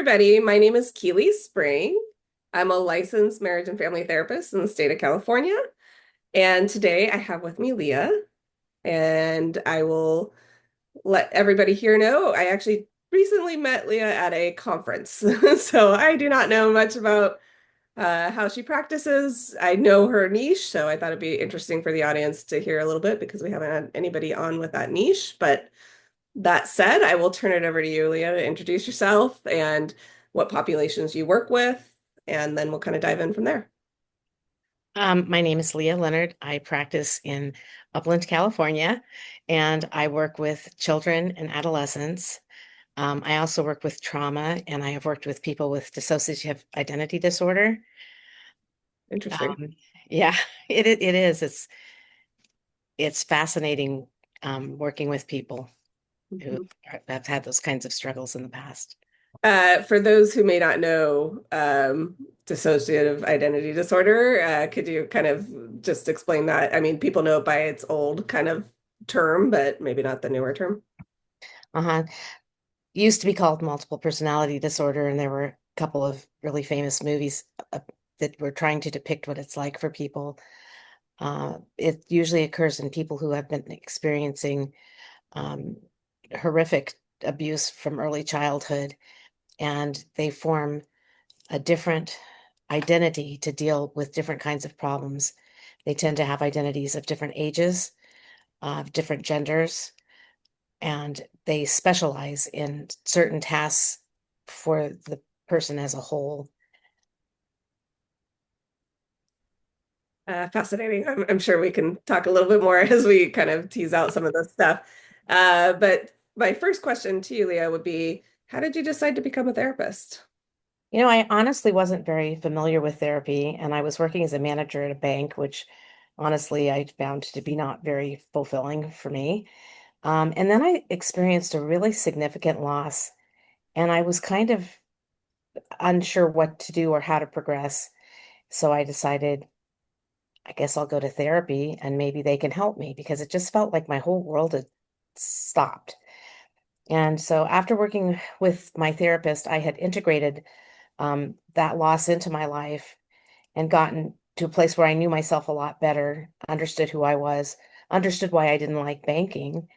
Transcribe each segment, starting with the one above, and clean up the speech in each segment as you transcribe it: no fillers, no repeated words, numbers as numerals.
everybody. My name is Kealy Spring. I'm a licensed marriage and family therapist in the state of California. And today I have with me Leah, and I will let everybody here know I actually recently met Leah at a conference. So I do not know much about how she practices. I know her niche, so I thought it'd be interesting for the audience to hear a little bit because we haven't had anybody on with that niche. But that said, I will turn it over to you, Leah, to introduce yourself and what populations you work with, and then we'll kind of dive in from there. My name is Leah Leonard. I practice in Upland, California, and I work with children and adolescents. I also work with trauma, and I have worked with people with dissociative identity disorder. Interesting. Um, yeah, it is. It's fascinating working with people who Mhm. have had those kinds of struggles in the past. For those who may not know dissociative identity disorder, could you kind of just explain that? I mean, people know it by its old kind of term, but maybe not the newer term. Uh-huh. Used to be called multiple personality disorder, and there were a couple of really famous movies that were trying to depict what it's like for people. It usually occurs in people who have been experiencing um, horrific abuse from early childhood, and they form a different identity to deal with different kinds of problems. They tend to have identities of different ages, of different genders, and they specialize in certain tasks for the person as a whole. Fascinating. I'm sure we can talk a little bit more as we kind of tease out some of this stuff. But my first question to you, Leah, would be, how did you decide to become a therapist? I honestly wasn't very familiar with therapy, and I was working as a manager at a bank, which honestly I found to be not very fulfilling for me. And then I experienced a really significant loss, and I was kind of unsure what to do or how to progress. So I decided, I guess I'll go to therapy and maybe they can help me because it just felt like my whole world had stopped. And so after working with my therapist, I had integrated that loss into my life and gotten to a place where I knew myself a lot better, understood who I was, understood why I didn't like banking.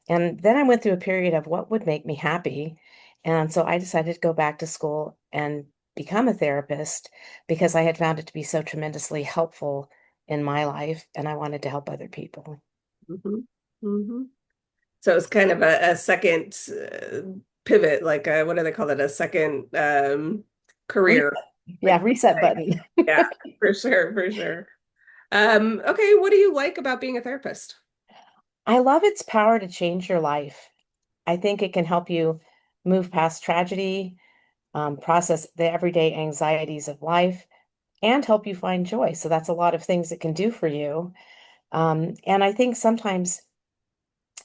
And then I went through a period of what would make me happy. And so I decided to go back to school and become a therapist because I had found it to be so tremendously helpful in my life and I wanted to help other people. Hmm. Hmm. So it's kind of a second pivot, like what do they call it? A second career. Reset. Like, Yeah, reset button. yeah, for sure, for sure. Okay, what do you like about being a therapist? I love its power to change your life. I think it can help you move past tragedy, process the everyday anxieties of life, and help you find joy. So that's a lot of things it can do for you. And I think sometimes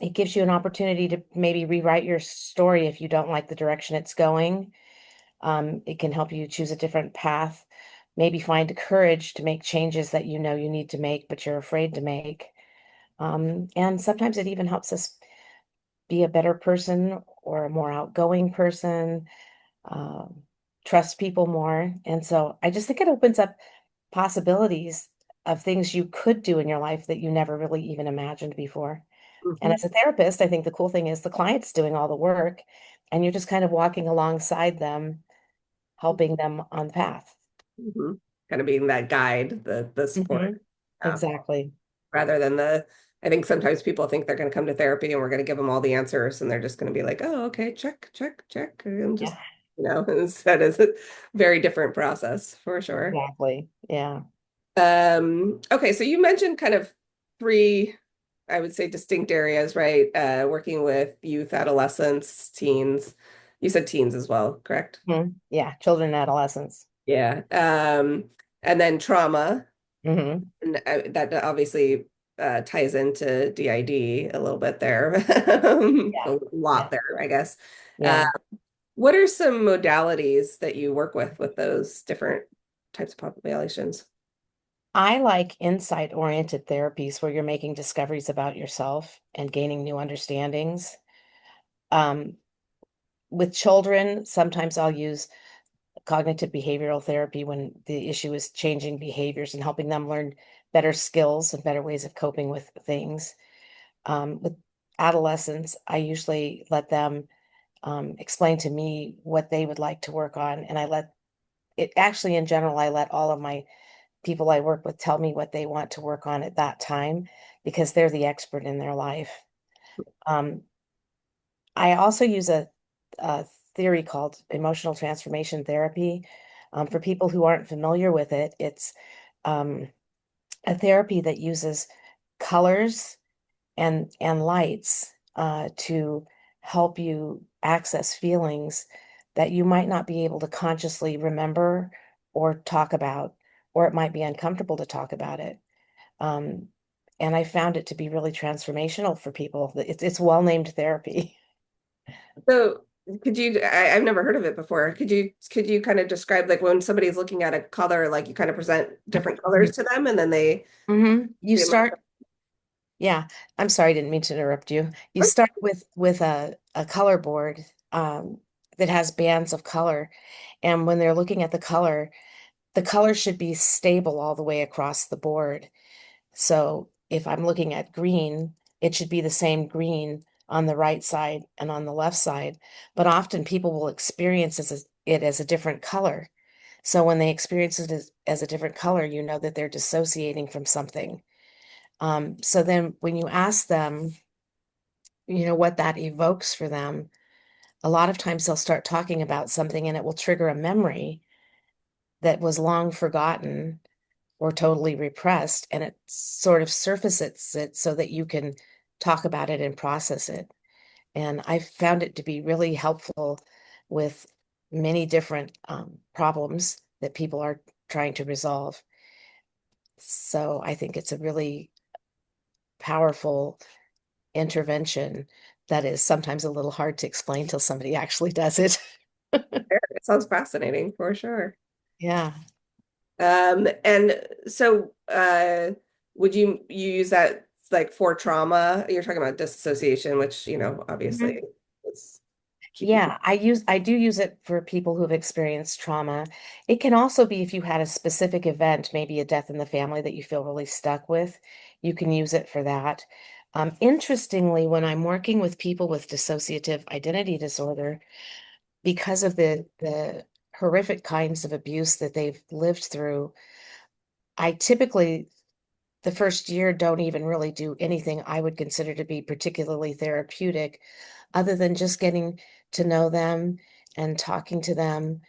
it gives you an opportunity to maybe rewrite your story if you don't like the direction it's going. It can help you choose a different path, maybe find courage to make changes that you know you need to make, but you're afraid to make. And sometimes it even helps us be a better person or a more outgoing person, um, trust people more. And so I just think it opens up possibilities of things you could do in your life that you never really even imagined before. And Hmm. as a therapist, I think the cool thing is the client's doing all the work and you're just kind of walking alongside them, helping them on the path. Hmm. Kind of being that guide, the support, uh, Exactly. rather than I think sometimes people think they're going to come to therapy and we're going to give them all the answers and they're just going to be like, oh, okay, check, check, check. And Yeah, just, instead is a very different process for sure. exactly. Yeah. Okay, so you mentioned kind of three, I would say, distinct areas, right? Working with youth, adolescents, teens. You said teens as well, correct? Yeah. Children and adolescents. Yeah. And then trauma, Hmm. and that obviously ties into DID a little bit there, Yeah. a Yeah. lot there, I guess. Uh, Yeah. what are some modalities that you work with those different types of populations? I like insight-oriented therapies where you're making discoveries about yourself and gaining new understandings. Um, with children, sometimes I'll use cognitive behavioral therapy when the issue is changing behaviors and helping them learn better skills and better ways of coping with things. With adolescents, I usually let them explain to me what they would like to work on. And I let it actually, in general, I let all of my people I work with tell me what they want to work on at that time because they're the expert in their life. Um, I also use a theory called emotional transformation therapy. For people who aren't familiar with it, it's um, a therapy that uses colors and lights to help you access feelings that you might not be able to consciously remember or talk about, or it might be uncomfortable to talk about it. Um, and I found it to be really transformational for people. It's well-named therapy. So I've never heard of it before. Could you kind of describe like when somebody's looking at a color, like you kind of present different colors to them and then they You the emotion. start, yeah, I'm sorry, I didn't mean to interrupt you. You start with a color board that has bands of color. And when they're looking at the color should be stable all the way across the board. So if I'm looking at green, it should be the same green on the right side and on the left side. But often people will experience it as a different color. So when they experience it as a different color, you know that they're dissociating from something. So then when you ask them, what that evokes for them, a lot of times they'll start talking about something and it will trigger a memory that was long forgotten or totally repressed, and it sort of surfaces it so that you can talk about it and process it. And I found it to be really helpful with many different problems that people are trying to resolve. So I think it's a really powerful intervention that is sometimes a little hard to explain till somebody actually does it. It sounds fascinating for sure. Yeah. And so would you use that like for trauma? You're talking about disassociation, which, obviously Mhm. is key. Yeah, I do use it for people who've experienced trauma. It can also be if you had a specific event, maybe a death in the family that you feel really stuck with, you can use it for that. Interestingly, when I'm working with people with dissociative identity disorder, because of the horrific kinds of abuse that they've lived through, I typically the first year don't even really do anything I would consider to be particularly therapeutic, other than just getting to know them and talking to them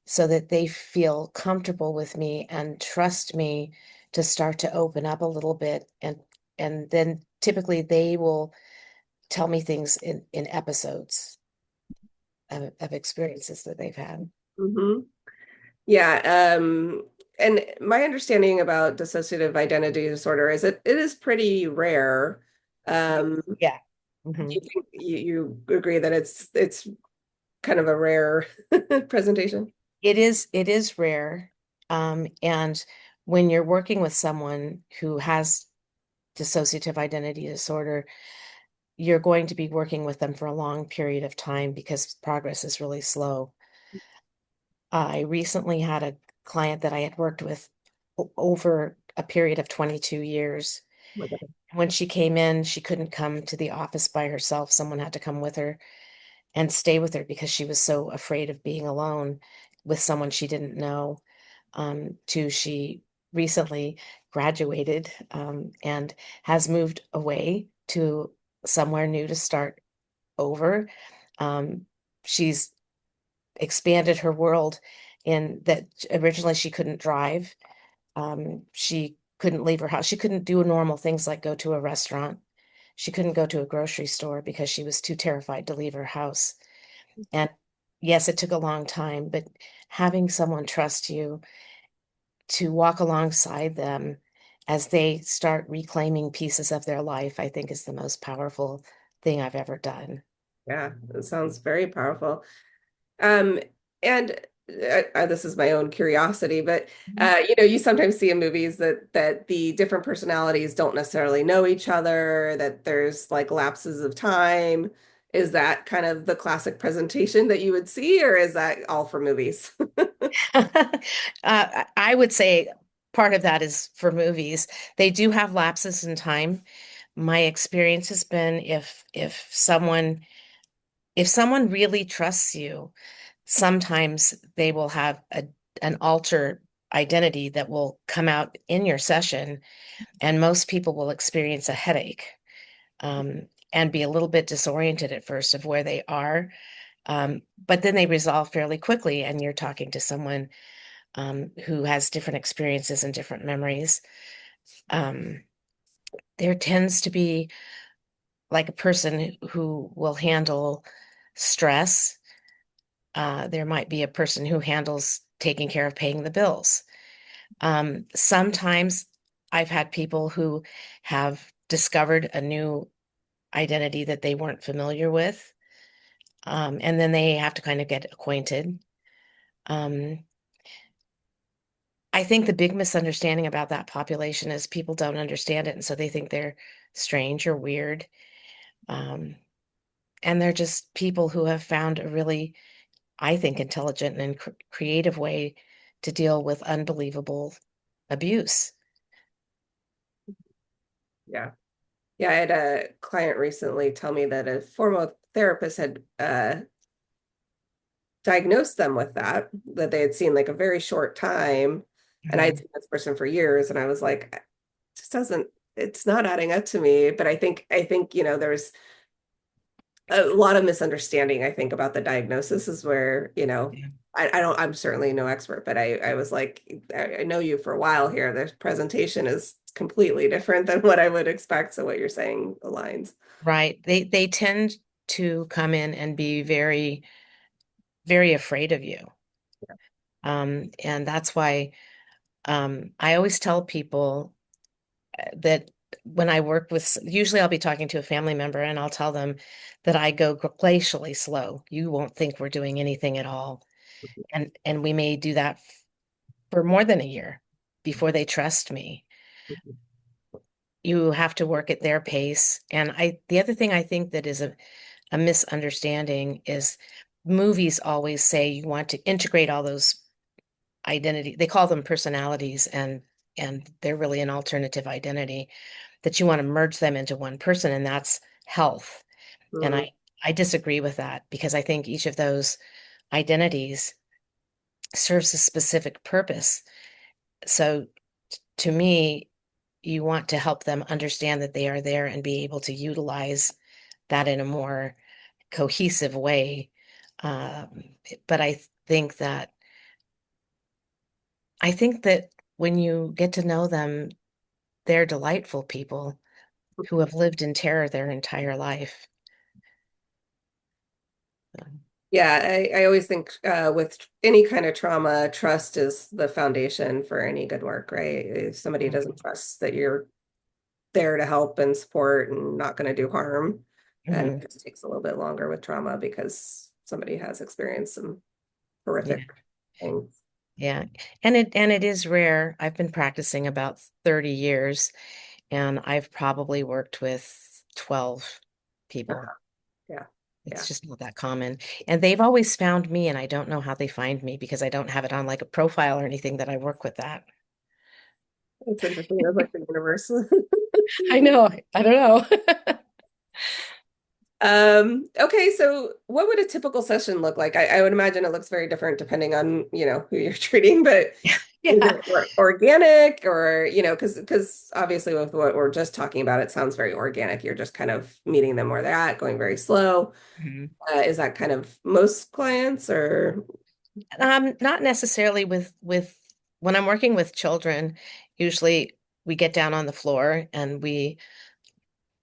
so that they feel comfortable with me and trust me to start to open up a little bit. And then typically they will tell me things in episodes of experiences that they've had. Hmm. Yeah, and my understanding about dissociative identity disorder is it is pretty rare. Um, Yeah. do Mhm. you think you agree that it's kind of a rare presentation? It is rare. And when you're working with someone who has dissociative identity disorder, you're going to be working with them for a long period of time because progress is really slow. I recently had a client that I had worked with over a period of 22 years. Oh my God. When she came in, she couldn't come to the office by herself. Someone had to come with her and stay with her because she was so afraid of being alone with someone she didn't know. She recently graduated and has moved away to somewhere new to start over. Um, she's expanded her world in that originally she couldn't drive. She couldn't leave her house. She couldn't do normal things like go to a restaurant. She couldn't go to a grocery store because she was too terrified to leave her house. And yes, it took a long time, but having someone trust you to walk alongside them as they start reclaiming pieces of their life, I think is the most powerful thing I've ever done. Yeah, it sounds very powerful. Um, and this is my own curiosity, but Mhm. you sometimes see in movies that the different personalities don't necessarily know each other, that there's like lapses of time. Is that kind of the classic presentation that you would see, or is that all for movies? I would say part of that is for movies. They do have lapses in time. My experience has been if someone really trusts you, sometimes they will have an alter identity that will come out in your session, and most people will experience a headache, and be a little bit disoriented at first of where they are. But then they resolve fairly quickly, and you're talking to someone who has different experiences and different memories. Um, there tends to be like a person who will handle stress. There might be a person who handles taking care of paying the bills. Sometimes I've had people who have discovered a new identity that they weren't familiar with, and then they have to kind of get acquainted. Um, I think the big misunderstanding about that population is people don't understand it, and so they think they're strange or weird. Um, and they're just people who have found a really, I think, intelligent and creative way to deal with unbelievable abuse. Yeah. Yeah, I had a client recently tell me that a former therapist had diagnosed them with that they had seen like a very short time. And I'd Mhm. seen this person for years, and I was like, "It just doesn't, it's not adding up to me." But I think, there's a lot of misunderstanding, I think, about the diagnosis is where, Yeah. I'm certainly no expert, but I was like, I know you for a while here. The presentation is completely different than what I would expect. So what you're saying aligns. Right. They tend to come in and be very, very afraid of you. And that's why I always tell people that when I work with, usually I'll be talking to a family member and I'll tell them that I go glacially slow. You won't think we're doing anything at all. And we may do that for more than a year before they trust me. You have to work at their pace. And the other thing I think that is a misunderstanding is movies always say you want to integrate all those identity. They call them personalities, and they're really an alternative identity, that you want to merge them into one person, and that's health. And Mm, I disagree with that because I think each of those identities serves a specific purpose. So to me, you want to help them understand that they are there and be able to utilize that in a more cohesive way. But think that I think that when you get to know them, they're delightful people who have lived in terror their entire life. yeah, I always think with any kind of trauma, trust is the foundation for any good work, right? If somebody doesn't trust that you're there to help and support and not going to do harm, and it Mhm. just takes a little bit longer with trauma because somebody has experienced some horrific Yeah. things. Yeah. And it is rare. I've been practicing about 30 years and I've probably worked with 12 people. Yeah, It's yeah. just not that common. And they've always found me, and I don't know how they find me because I don't have it on like a profile or anything that I work with that. It's interesting. It's like the universe. I know. I don't know. Okay, so what would a typical session look like? I would imagine it looks very different depending on, who you're treating, but is Yeah. it organic or, because obviously with what we're just talking about, it sounds very organic. You're just kind of meeting them where they're at, going very slow. Mhm. Is that kind of most clients or? Not necessarily with when I'm working with children, usually we get down on the floor and we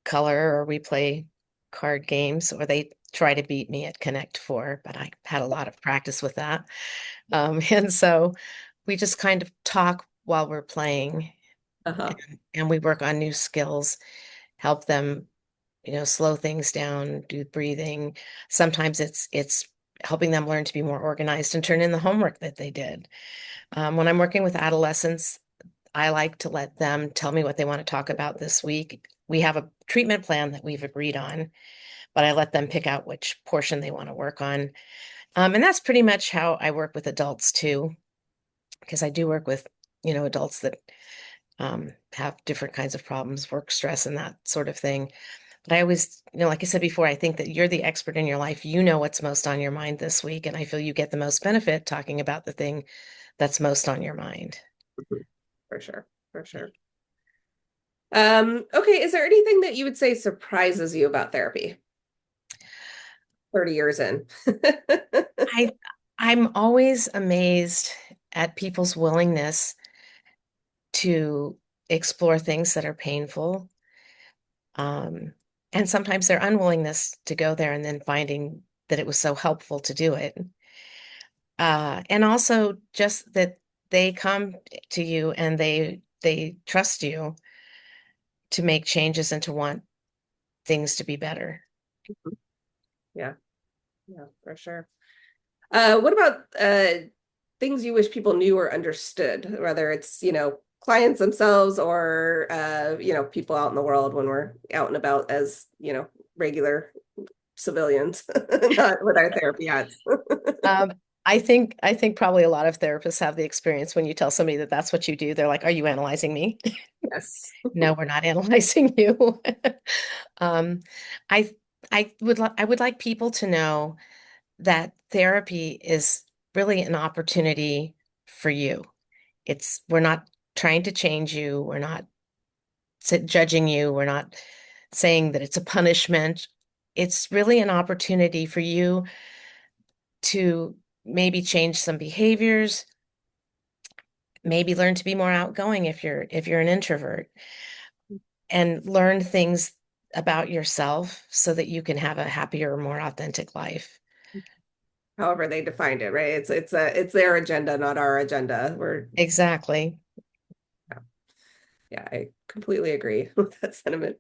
color or we play card games, or they try to beat me at Connect Four, but I had a lot of practice with that. And so we just kind of talk while we're playing, Uh-huh. and we work on new skills, help them, slow things down, do breathing. Sometimes it's helping them learn to be more organized and turn in the homework that they did. When I'm working with adolescents, I like to let them tell me what they want to talk about this week. We have a treatment plan that we've agreed on, but I let them pick out which portion they want to work on. And that's pretty much how I work with adults too, because I do work with, adults that have different kinds of problems, work stress and that sort of thing. But I always, like I said before, I think that you're the expert in your life. You know what's most on your mind this week, and I feel you get the most benefit talking about the thing that's most on your mind. For sure, for sure. Okay, is there anything that you would say surprises you about therapy 30 years in? I I'm always amazed at people's willingness to explore things that are painful. Um, and sometimes their unwillingness to go there and then finding that it was so helpful to do it. And also just that they come to you and they trust you to make changes and to want things to be better. Yeah, yeah, for sure. What about things you wish people knew or understood, whether it's, clients themselves or people out in the world when we're out and about as, regular civilians, not with our therapy hats. Um, I think probably a lot of therapists have the experience when you tell somebody that that's what you do, they're like, "Are you analyzing me?" Yes. No, we're not analyzing you. Um, I I would like people to know that therapy is really an opportunity for you. We're not trying to change you. We're not judging you. We're not saying that it's a punishment. It's really an opportunity for you to maybe change some behaviors, maybe learn to be more outgoing if you're an introvert, and learn things about yourself so that you can have a happier, more authentic life. However they defined it, right? It's their agenda, not our agenda. Exactly. Yeah, yeah, I completely agree with that sentiment.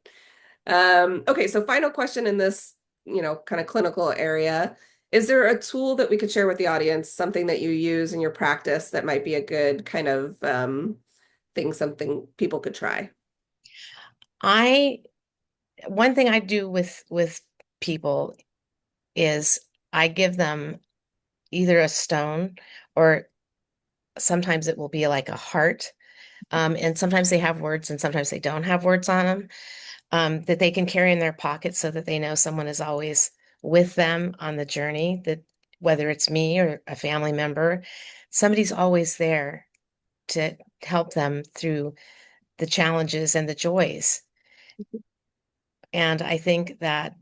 Okay, so final question in this, kind of clinical area. Is there a tool that we could share with the audience, something that you use in your practice that might be a good kind of something people could try? I One thing I do with people is I give them either a stone or sometimes it will be like a heart. And sometimes they have words and sometimes they don't have words on them, that they can carry in their pocket so that they know someone is always with them on the journey, that whether it's me or a family member, somebody's always there to help them through the challenges and the joys. And I think that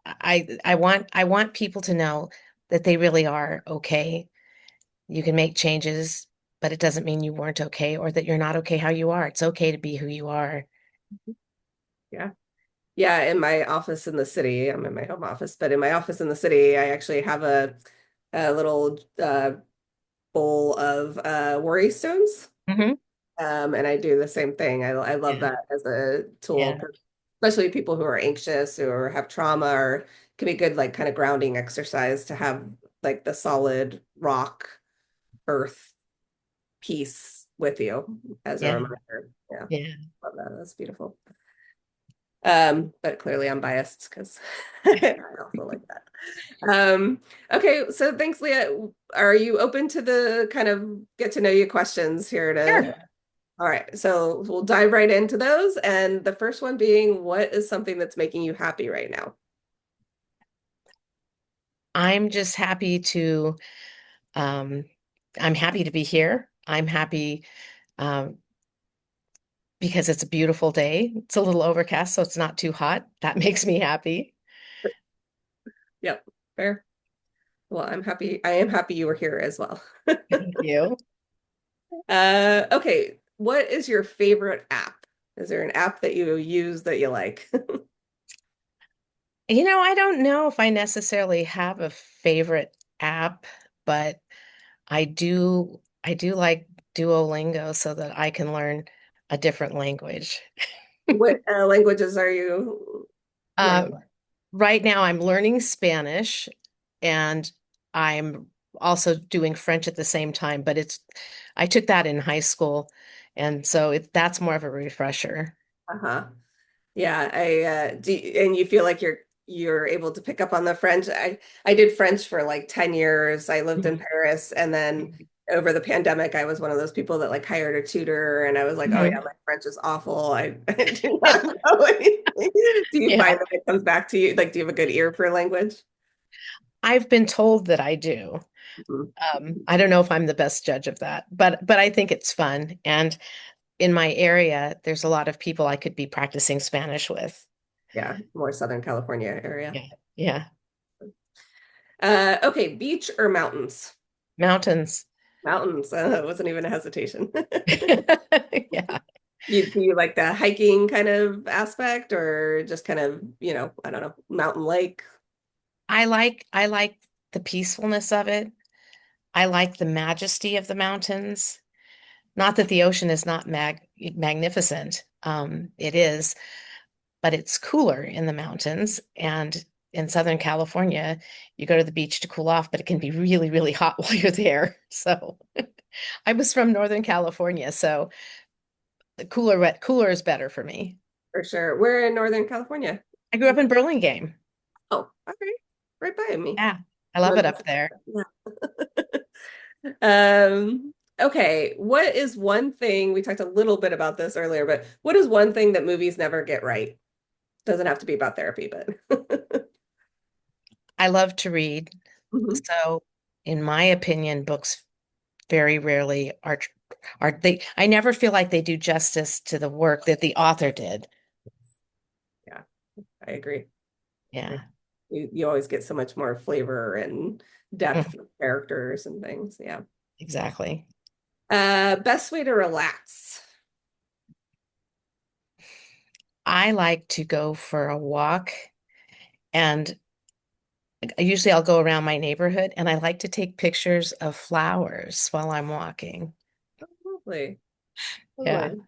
I want people to know that they really are okay. You can make changes, but it doesn't mean you weren't okay or that you're not okay how you are. It's okay to be who you are. Yeah. Yeah, in my office in the city, I'm in my home office, but in my office in the city, I actually have a little bowl of worry stones. Hmm. And I do the same thing. I love Yeah. that as a tool, Yeah. especially people who are anxious or have trauma, or can be good like kind of grounding exercise to have like the solid rock earth piece with you as a Yeah. reminder. Yeah, Yeah. love that. That's beautiful. But clearly I'm biased because I also like that. Okay, so thanks, Leah. Are you open to the kind of get to know you questions here to Sure. all right, so we'll dive right into those. And the first one being, what is something that's making you happy right now? I'm just happy to um I'm happy to be here. I'm happy um because it's a beautiful day. It's a little overcast, so it's not too hot. That makes me happy. Yep, fair. Well, I'm happy. I am happy you were here as well. Thank you. Okay, what is your favorite app? Is there an app that you use that you like? I don't know if I necessarily have a favorite app, but I do like Duolingo so that I can learn a different language. What languages are you learning? Um, right now I'm learning Spanish and I'm also doing French at the same time, but I took that in high school and so that's more of a refresher. Uh-huh. Yeah, and you feel like you're able to pick up on the French. I did French for like 10 years. I lived in Mhm. Paris, and then over the pandemic I was one of those people that like hired a tutor, and I was like, "Oh yeah, Mhm. my French is awful. I do not know anything." Do you Yeah, find that it comes back to you? Like, do you have a good ear for language? I've been told that I do. Mhm. I don't know if I'm the best judge of that, but I think it's fun. And in my area, there's a lot of people I could be practicing Spanish with. Yeah, more Southern California area. Yeah. Yeah. Okay, beach or mountains? Mountains. Mountains. It wasn't even a hesitation. Yeah. Do you like the hiking kind of aspect or just kind of, I don't know, mountain lake? I like the peacefulness of it. I like the majesty of the mountains. Not that the ocean is not magnificent. It is, but it's cooler in the mountains. And in Southern California, you go to the beach to cool off, but it can be really, really hot while you're there. So I was from Northern California, so the cooler is better for me. For sure. We're in Northern California. I grew up in Burlingame. Oh, okay. Right by me. Yeah, I love it up there. Yeah. Okay. What is one thing, we talked a little bit about this earlier, but what is one thing that movies never get right? Doesn't have to be about therapy, but I love to read. Mhm. So, in my opinion, books very rarely are they I never feel like they do justice to the work that the author did. Yeah, I agree. Yeah. You always get so much more flavor and depth Mhm. of characters and things. Yeah. Exactly. Best way to relax. I like to go for a walk and usually I'll go around my neighborhood and I like to take pictures of flowers while I'm walking. Lovely. Yeah. Lovely.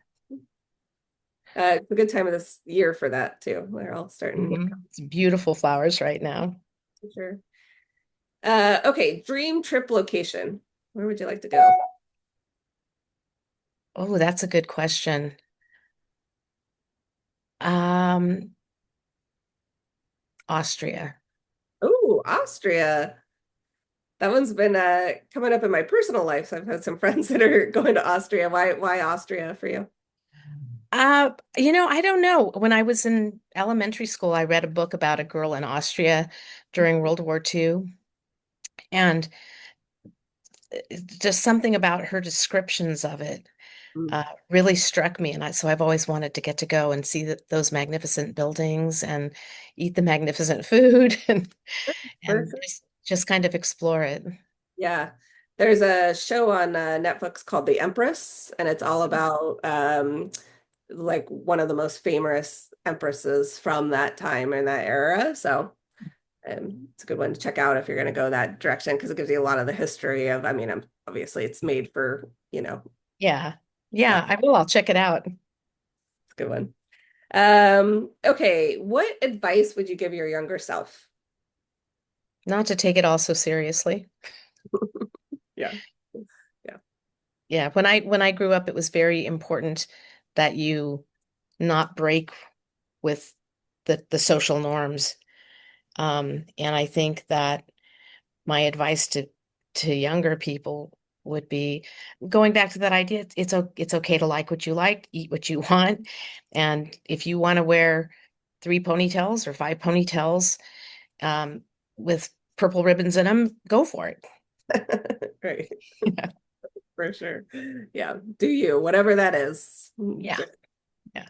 It's a good time of this year for that too. They're all starting, yeah, It's beautiful flowers right now. for sure. Okay, dream trip location. Where would you like to go? Oh, that's a good question. Um, Austria. Oh, Austria. That one's been coming up in my personal life. So I've had some friends that are going to Austria. Why Austria for you? I don't know. When I was in elementary school, I read a book about a girl in Austria during World War II, and just something about her descriptions of it Mm, really struck me. And so I've always wanted to get to go and see those magnificent buildings and eat the magnificent food and for and sure. just kind of explore it. Yeah. There's a show on Netflix called The Empress, and it's all about like one of the most famous empresses from that time and that era. So it's a good one to check out if you're going to go that direction because it gives you a lot of the history of, I mean, obviously it's made for, Yeah. stuff. Yeah, I will. I'll check it out. It's a good one. Okay, what advice would you give your younger self? Not to take it all so seriously. Yeah. Yeah. Yeah, when I grew up, it was very important that you not break with the social norms. And I think that my advice to younger people would be going back to that idea. It's okay to like what you like, eat what you want, and if you want to wear three ponytails or five ponytails um, with purple ribbons in them, go for it. Right. For sure. Yeah. Do you, whatever that is. Yeah, yeah.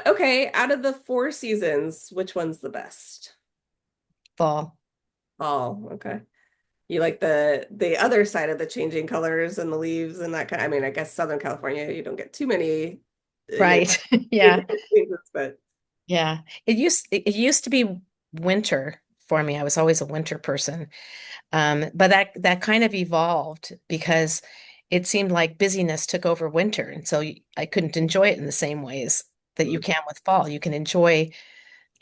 Okay, out of the four seasons, which one's the best? Fall. Fall. Okay. You like the other side of the changing colors and the leaves and that kind. I mean, I guess Southern California, you don't get too many, Right. Yeah. changes, but Yeah. It used to be winter for me. I was always a winter person. But that kind of evolved because it seemed like busyness took over winter, and so I couldn't enjoy it in the same ways that you mm, can with fall. You can enjoy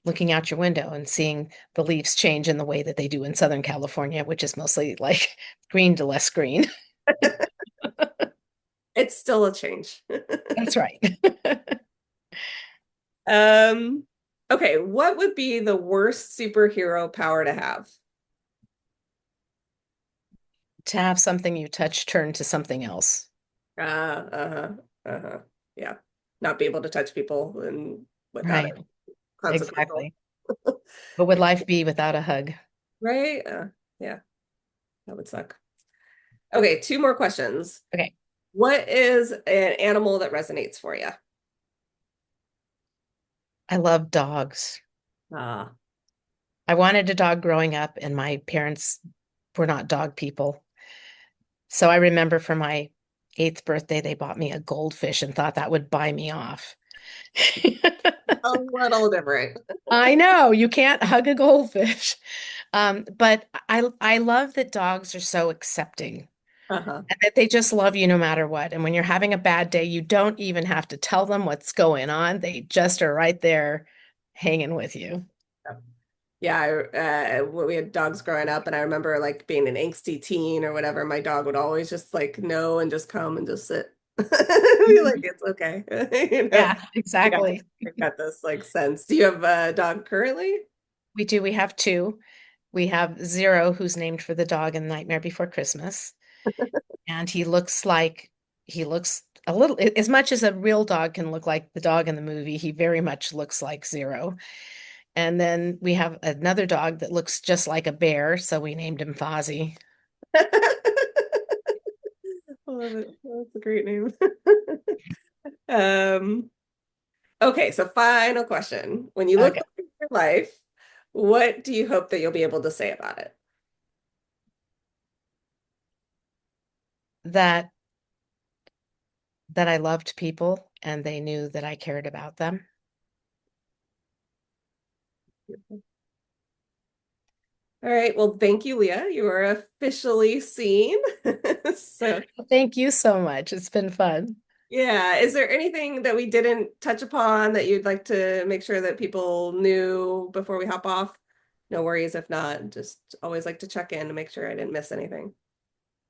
looking out your window and seeing the leaves change in the way that they do in Southern California, which is mostly like green to less green. it's still a change. That's right. Um, okay, what would be the worst superhero power to have? To have something you touch turn to something else. Uh-huh, uh-huh. Yeah. Not be able to touch people and without Right, it consequential. exactly. What would life be without a hug? Right? Yeah, that would suck. Okay, two more questions. Okay. What is an animal that resonates for you? I love dogs. Ah. I wanted a dog growing up, and my parents were not dog people. So I remember for my eighth birthday, they bought me a goldfish and thought that would buy me off. A little different. I know you can't hug a goldfish. But I love that dogs are so accepting Uh-huh. and that they just love you no matter what. And when you're having a bad day, you don't even have to tell them what's going on. They just are right there hanging with you. Yeah, we had dogs growing up, and I remember like being an angsty teen or whatever. My dog would always just like know and just come and just sit, be like, Mhm. it's okay, you know. Yeah, I got exactly. I got this like sense. Do you have a dog currently? We do. We have two. We have Zero, who's named for the dog in Nightmare Before Christmas. And he looks a little, as much as a real dog can look like the dog in the movie, he very much looks like Zero. And then we have another dog that looks just like a bear, so we named him Fozzie. I love it. That's a great name. Um, okay, so final question. When you look Okay. back at your life, what do you hope that you'll be able to say about it? That that I loved people and they knew that I cared about them. All right. Well, thank you, Leah. You are officially seen. So, Thank you so much. It's been fun. yeah. Is there anything that we didn't touch upon that you'd like to make sure that people knew before we hop off? No worries if not. Just always like to check in to make sure I didn't miss anything.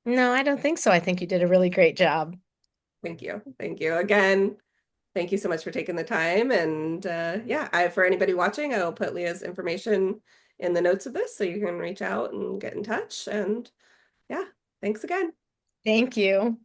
No, I don't think so. I think you did a really great job. Thank you. Thank you. Again, thank you so much for taking the time. And yeah, for anybody watching, I will put Leah's information in the notes of this so you can reach out and get in touch. And yeah, thanks again. Thank you.